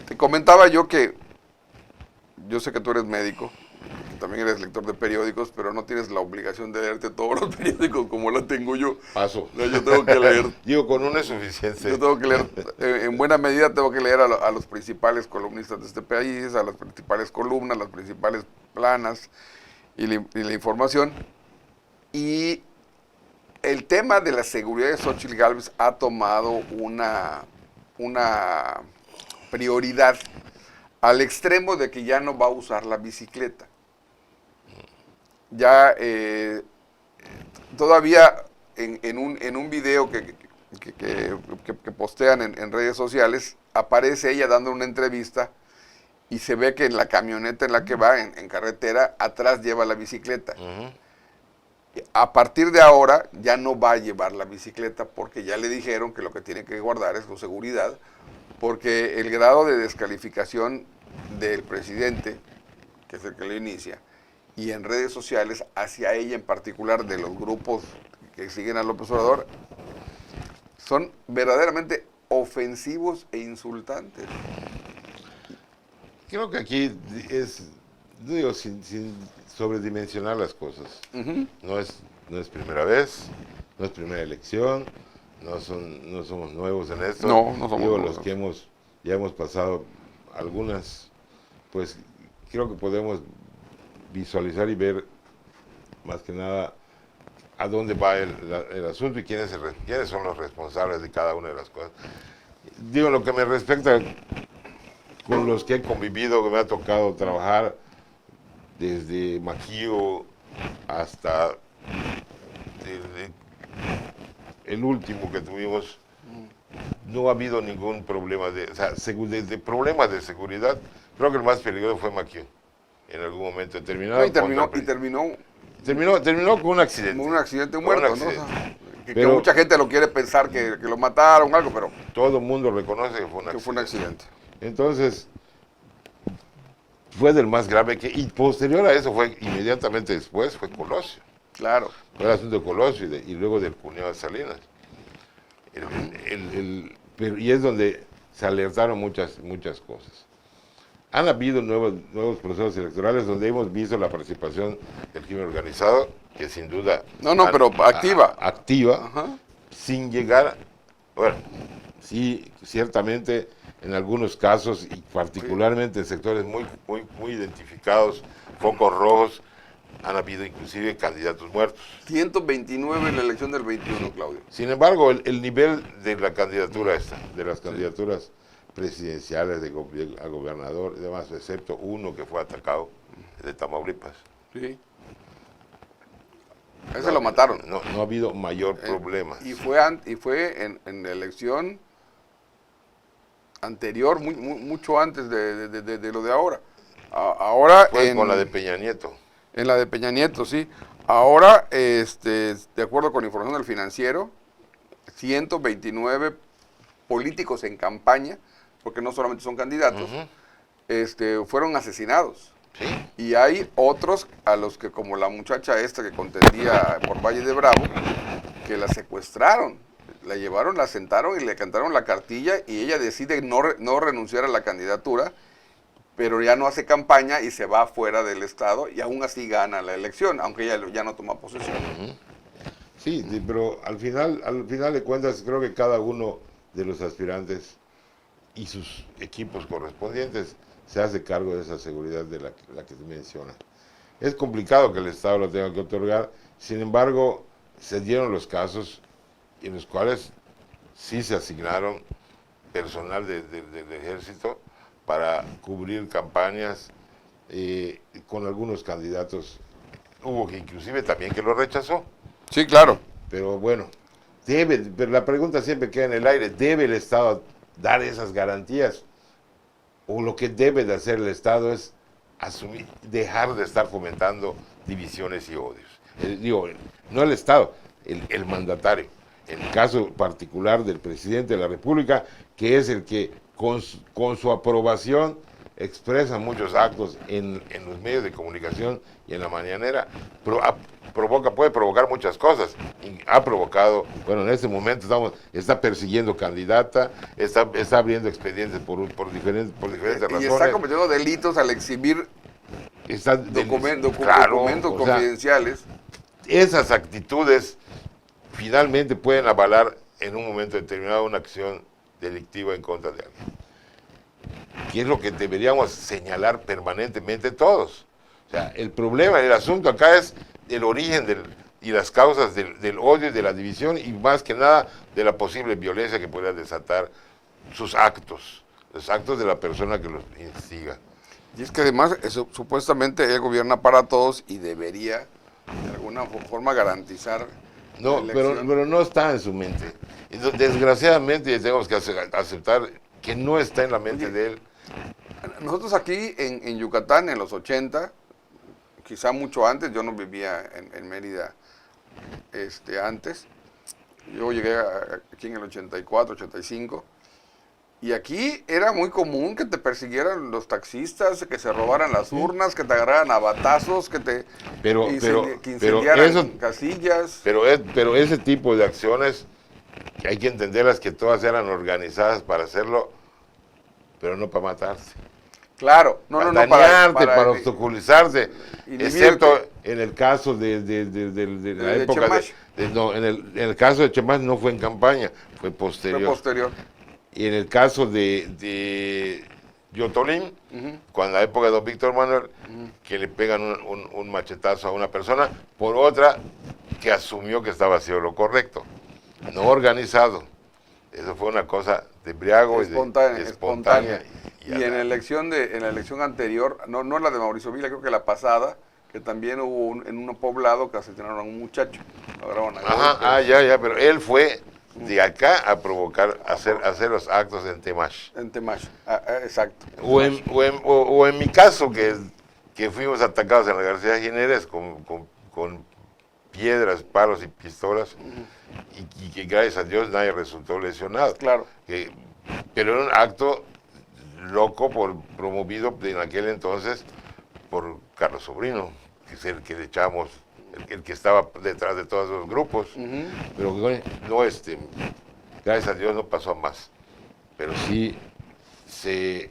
Te comentaba yo que yo sé que tú eres médico, que también eres lector de periódicos, pero no tienes la obligación de leerte todos los periódicos como la tengo yo. Paso. No, yo tengo que leer, Digo, con uno es yo suficiente. tengo que leer, en buena medida tengo que leer a los principales columnistas de este país, a las principales columnas, las principales planas y la información. Y el tema de la seguridad de Xochitl Gálvez ha tomado una prioridad al extremo de que ya no va a usar la bicicleta. Ya todavía en un video que postean en redes sociales, aparece ella dando una entrevista y se ve que en la camioneta en la que va, en carretera, atrás lleva la bicicleta. A partir de ahora ya no va a llevar la bicicleta porque ya le dijeron que lo que tiene que guardar es su seguridad, porque el grado de descalificación del presidente, que es el que lo inicia, y en redes sociales hacia ella en particular, de los grupos que siguen a López Obrador, son verdaderamente ofensivos e insultantes. Creo que aquí es, digo, sin sobredimensionar las cosas. No es primera vez, no es primera elección, no somos nuevos en esto. No, no somos Digo, nuevos. los que ya hemos pasado algunas, pues creo que podemos visualizar y ver más que nada a dónde va el asunto y quiénes son los responsables de cada una de las cosas. Digo, lo que me respecta, con los que he convivido, que me ha tocado trabajar, desde Maquillo hasta el último que tuvimos, no ha habido ningún problema de problemas de seguridad. Creo que el más peligroso fue Maquillo, en algún momento determinado. No, Terminó con un accidente. como un accidente Con muerto, un ¿no? O accidente. sea, que Pero mucha gente lo quiere pensar que lo mataron o algo, pero todo el mundo reconoce que fue un que accidente. fue un accidente. Entonces, fue del más grave y posterior a eso inmediatamente después, fue Colosio. Claro. Fue el asunto de Colosio y luego del cuñado de Salinas. Y es donde se alertaron muchas cosas. Han habido nuevos procesos electorales donde hemos visto la participación del crimen organizado, que sin duda... Pero activa. Activa, Ajá. sin llegar... Bueno, sí, ciertamente en algunos casos, y particularmente en sectores muy identificados, focos rojos, han habido inclusive candidatos muertos. 129 en la elección del 21, Claudio. Sin embargo, el nivel de la candidatura de las candidaturas presidenciales a gobernador y demás, excepto uno que fue atacado, de Tamaulipas. Sí. Ese lo mataron. No ha habido mayor problema. Y fue en la elección anterior, mucho antes de lo de ahora. Ahora Fue con la de Peña Nieto. En la de Peña Nieto, sí. Ahora, de acuerdo con información del Financiero, 129 políticos en campaña, porque no solamente son candidatos, fueron asesinados. Sí. Y hay otros a los que, como la muchacha esta que contendía por Valle de Bravo, que la secuestraron, la llevaron, la sentaron y le cantaron la cartilla y ella decide no renunciar a la candidatura, pero ya no hace campaña y se va fuera del estado y aún así gana la elección, aunque ella ya no toma posesión. Sí, pero al final de cuentas creo que cada uno de los aspirantes y sus equipos correspondientes se hace cargo de esa seguridad de la que se menciona. Es complicado que el Estado lo tenga que otorgar, sin embargo, se dieron los casos en los cuales sí se asignaron personal del ejército para cubrir campañas con algunos candidatos. Hubo que inclusive también que lo rechazó. Sí, claro. Pero bueno, pero la pregunta siempre queda en el aire, ¿debe el Estado dar esas garantías? O lo que debe de hacer el Estado es dejar de estar fomentando divisiones y odios. No el Estado, el mandatario. En el caso particular del presidente de la República, que es el que con su aprobación expresa muchos actos en los medios de comunicación y en la mañanera, puede provocar muchas cosas. Y ha provocado, bueno, en este momento está persiguiendo candidata, está abriendo expedientes por diferentes Y razones. está cometiendo delitos al exhibir Claro, documentos o sea, confidenciales. esas actitudes finalmente pueden avalar en un momento determinado una acción delictiva en contra de alguien. Que es lo que deberíamos señalar permanentemente todos. O sea, el problema, el asunto acá es el origen y las causas del odio y de la división y más que nada de la posible violencia que pueda desatar sus actos, los actos de la persona que los instiga. Y es que además, supuestamente él gobierna para todos y debería, de alguna forma, garantizar la No, pero elección. no está en su mente. Y desgraciadamente tenemos que aceptar que no está en la mente de él. Nosotros aquí en Yucatán, en los 80, quizá mucho antes, yo no vivía en Mérida antes, yo llegué aquí en el 84, 85, y aquí era muy común que te persiguieran los taxistas, que se robaran las urnas, que te agarraran a batazos, que incendiaran eso, casillas. pero ese tipo de acciones, que hay que entenderlas que todas eran organizadas para hacerlo, pero no para matarse. Claro, para dañarte, para obstaculizarte, excepto en el caso de la época en el caso de Chemás no fue en campaña, fue posterior. Y en el caso de Yotolín, cuando la época de don Víctor Manuel, que le pegan un machetazo a una persona, por otra que asumió que estaba haciendo lo correcto, no organizado. Eso fue una cosa de embriago espontánea. Y en la elección anterior, no la de Mauricio Vila, creo que la pasada, que también hubo en un poblado que asesinaron a un muchacho. Pero él fue de acá a provocar, hacer los actos en Temash. En Temash, exacto. O en mi caso, que fuimos atacados en la García Jiménez con piedras, palos y pistolas, y que gracias a Dios nadie resultó lesionado. Claro. Pero era un acto loco promovido en aquel entonces por Carlos Sobrino, que es el que le echamos, el que estaba detrás de todos los grupos. Pero no, gracias a Dios no pasó a más. Pero sí se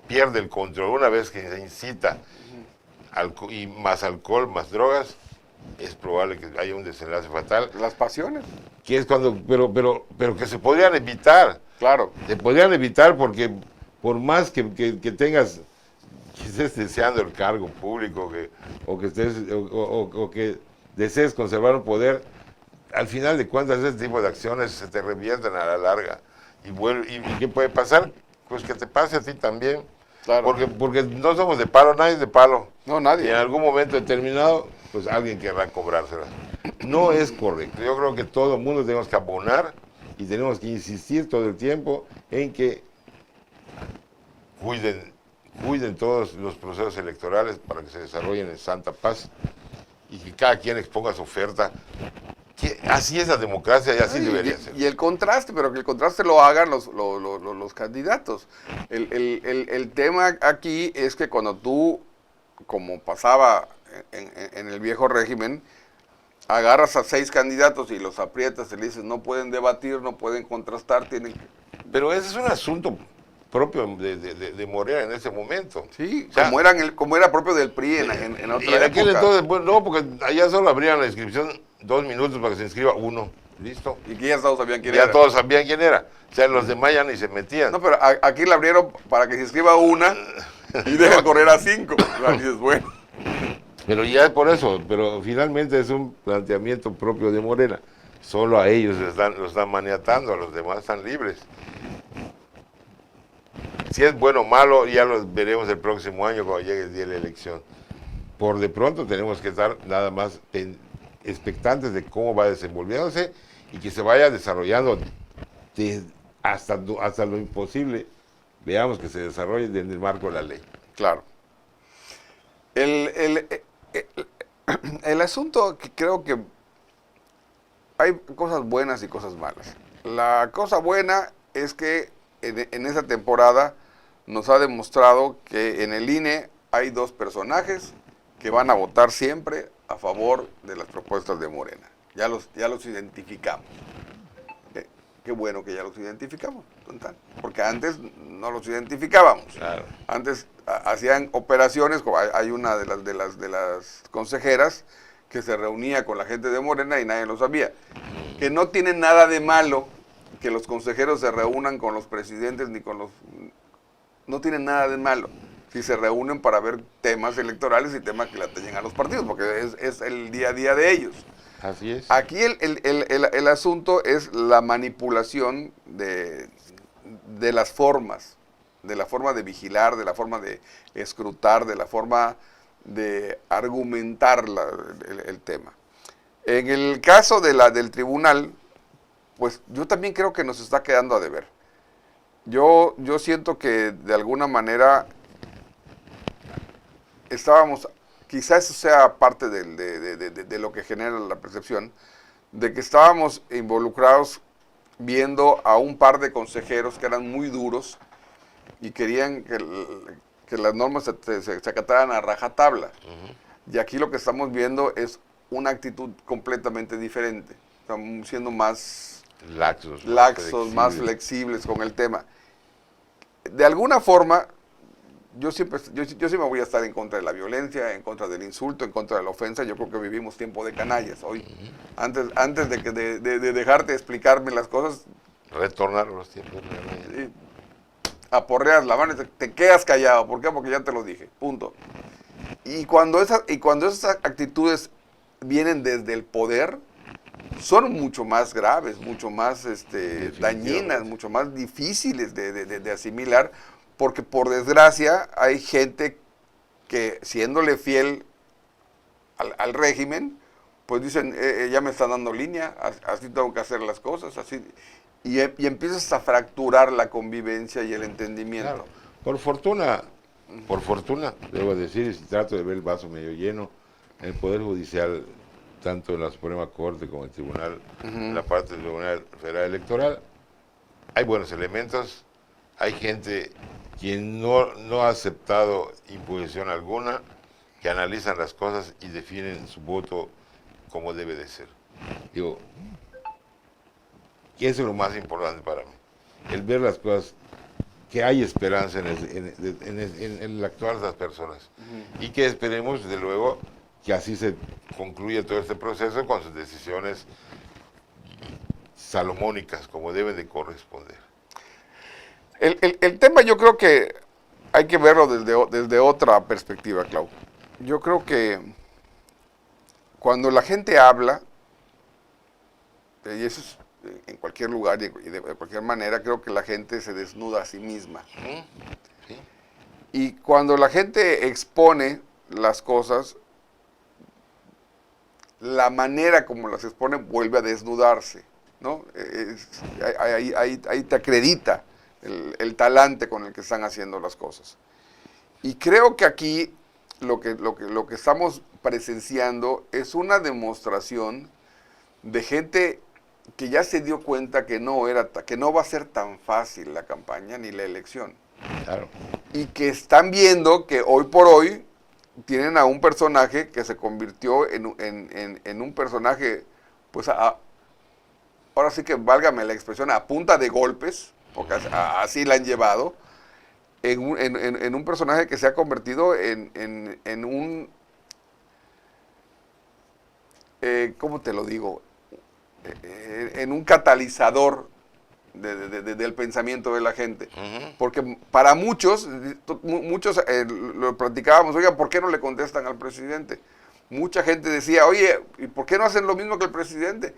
pierde el control una vez que se incita y más alcohol, más drogas, es probable que haya un desenlace fatal. Las pasiones. Que es cuando, pero que se podrían evitar. Claro. Se podrían evitar porque por más que tengas, que estés deseando el cargo público o que desees conservar un poder, al final de cuentas ese tipo de acciones se te revierten a la larga. ¿Y qué puede pasar? Pues que te pase a ti también. Claro. Porque no somos de palo, nadie es de palo. No, nadie. Y en algún momento determinado, pues alguien querrá cobrársela. No es correcto. Yo creo que todo el mundo tenemos que abonar y tenemos que insistir todo el tiempo en que cuiden todos los procesos electorales para que se desarrollen en santa paz y que cada quien exponga su oferta. Así es la democracia y así debería ser. Y el contraste, pero que el contraste lo hagan los candidatos. El tema aquí es que cuando tú, como pasaba en el viejo régimen, agarras a 6 candidatos y los aprietas y le dices no pueden debatir, no pueden contrastar, tienen que... Pero ese es un asunto propio de Morena en ese momento. Sí, o sea, como era propio del PRI en otra y en aquel época. entonces, pues no, porque allá solo abrían la inscripción 2 minutos para que se inscriba uno. Listo. Y que ya todos sabían quién era. Ya todos sabían quién era. O sea, los demás ya ni se metían. No, pero aquí la abrieron para que se inscriba una y deja correr a 5. Así es bueno. Pero ya es por eso, pero finalmente es un planteamiento propio de Morena. Solo a ellos los están maniatando, a los demás están libres. Si es bueno o malo, ya lo veremos el próximo año cuando llegue el día de la elección. Por de pronto tenemos que estar nada más expectantes de cómo va desenvolviéndose y que se vaya desarrollando hasta lo imposible. Veamos que se desarrolle en el marco de la ley. Claro. El asunto que creo que hay cosas buenas y cosas malas. La cosa buena es que en esa temporada nos ha demostrado que en el INE hay 2 personajes que van a votar siempre a favor de las propuestas de Morena. Ya los identificamos. Qué bueno que ya los identificamos, porque antes no los identificábamos. Claro. Antes hacían operaciones, hay una de las consejeras que se reunía con la gente de Morena y nadie lo sabía. Que no tiene nada de malo que los consejeros se reúnan con los presidentes ni con los... No tiene nada de malo si se reúnen para ver temas electorales y temas que le atañen a los partidos, porque es el día a día de ellos. Así es. Aquí el asunto es la manipulación de las formas, de la forma de vigilar, de la forma de escrutar, de la forma de argumentar el tema. En el caso del tribunal, pues yo también creo que nos está quedando a deber. Yo siento que de alguna manera estábamos, quizás eso sea parte de lo que genera la percepción, de que estábamos involucrados viendo a un par de consejeros que eran muy duros y querían que las normas se acataran a rajatabla. Y aquí lo que estamos viendo es una actitud completamente diferente. Estamos siendo más laxos, más flexibles con el tema. De alguna forma, yo sí me voy a estar en contra de la violencia, en contra del insulto, en contra de la ofensa. Yo creo que vivimos tiempo de canallas hoy. Antes de dejarte explicarme las cosas, retornar los tiempos de canallas. Aporreas la mano y te quedas callado. ¿Por qué? Porque ya te lo dije. Punto. Y cuando esas actitudes vienen desde el poder, son mucho más graves, mucho más dañinas, mucho más difíciles de asimilar, porque por desgracia hay gente que, siéndole fiel al régimen, pues dicen, ya me están dando línea, así tengo que hacer las cosas, así, y empiezas a fracturar la convivencia y el entendimiento. Claro. Por fortuna, debo decir, si trato de ver el vaso medio lleno, en el Poder Judicial, tanto en la Suprema Corte como en el Tribunal, en la parte del Tribunal Federal Electoral, hay buenos elementos, hay gente que no ha aceptado imposición alguna, que analizan las cosas y definen su voto como debe de ser. Digo, y eso es lo más importante para mí, el ver las cosas, que hay esperanza en el actuar de las personas, y que esperemos, desde luego, que así se concluya todo este proceso con sus decisiones salomónicas, como deben de corresponder. El tema yo creo que hay que verlo desde otra perspectiva, Clau. Yo creo que cuando la gente habla, y eso es en cualquier lugar y de cualquier manera, creo que la gente se desnuda a sí misma. ¿Sí? Y cuando la gente expone las cosas, la manera como las expone vuelve a desnudarse, ¿no? Ahí te acredita el talante con el que están haciendo las cosas. Y creo que aquí lo que estamos presenciando es una demostración de gente que ya se dio cuenta que no va a ser tan fácil la campaña ni la elección. Claro. Y que están viendo que hoy por hoy tienen a un personaje que se convirtió en un personaje, pues ahora sí que válgame la expresión, a punta de golpes, porque así la han llevado, en un personaje que se ha convertido en un, ¿cómo te lo digo? En un catalizador del pensamiento de la gente. Porque para muchos lo platicábamos, oiga, ¿por qué no le contestan al presidente? Mucha gente decía, oye, ¿y por qué no hacen lo mismo que el presidente?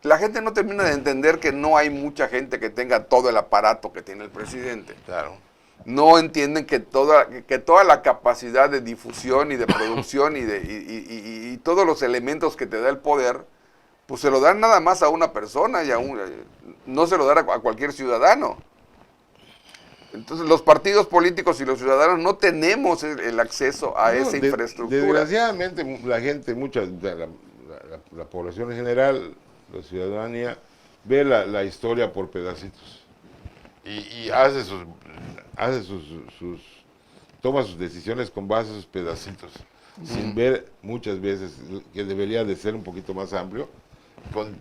La gente no termina de entender que no hay mucha gente que tenga todo el aparato que tiene el presidente. Claro. No entienden que toda la capacidad de difusión y de producción y todos los elementos que te da el poder, pues se lo dan nada más a una persona y no se lo dan a cualquier ciudadano. Entonces los partidos políticos y los ciudadanos no tenemos el acceso a esa infraestructura. Desgraciadamente la gente, la población en general, la ciudadanía, ve la historia por pedacitos y toma sus decisiones con base a sus pedacitos. sin ver muchas veces que debería de ser un poquito más amplio,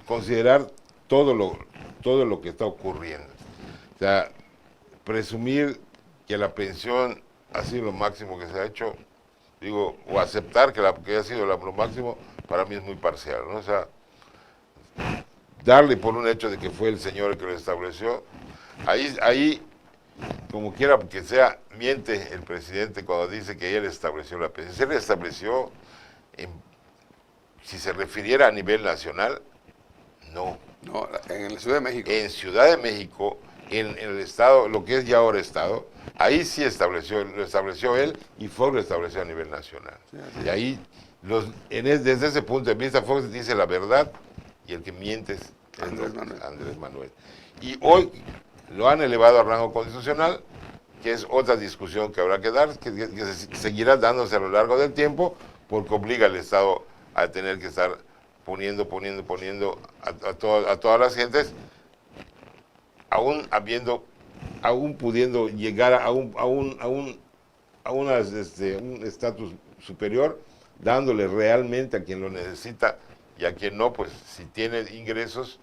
considerar todo lo que está ocurriendo. O sea, presumir que la pensión ha sido lo máximo que se ha hecho, digo, o aceptar que ha sido lo máximo, para mí es muy parcial, ¿no? O sea, darle por un hecho de que fue el señor el que lo estableció, ahí como quiera que sea, miente el presidente cuando dice que él estableció la pensión. Se le estableció, si se refiriera a nivel nacional, no. No, en la Ciudad de México. En Ciudad de México, en el estado, lo que es ya ahora estado, ahí sí lo estableció él y Fox lo estableció a nivel nacional. Sí, y ahí, desde ese punto de vista, Fox dice la verdad y el que miente es Andrés Manuel. Y hoy lo han elevado a rango constitucional, que es otra discusión que habrá que dar, que seguirá dándose a lo largo del tiempo, porque obliga al Estado a tener que estar poniendo a todas las gentes, aún pudiendo llegar a un estatus superior, dándole realmente a quien lo necesita y a quien no, pues si tiene ingresos,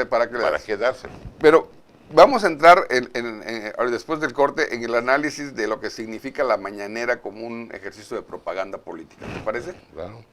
¿para qué dárselo? Pero vamos a entrar ahora, después del corte, en el análisis de lo que significa la mañanera como un ejercicio de propaganda política, ¿te parece? Claro.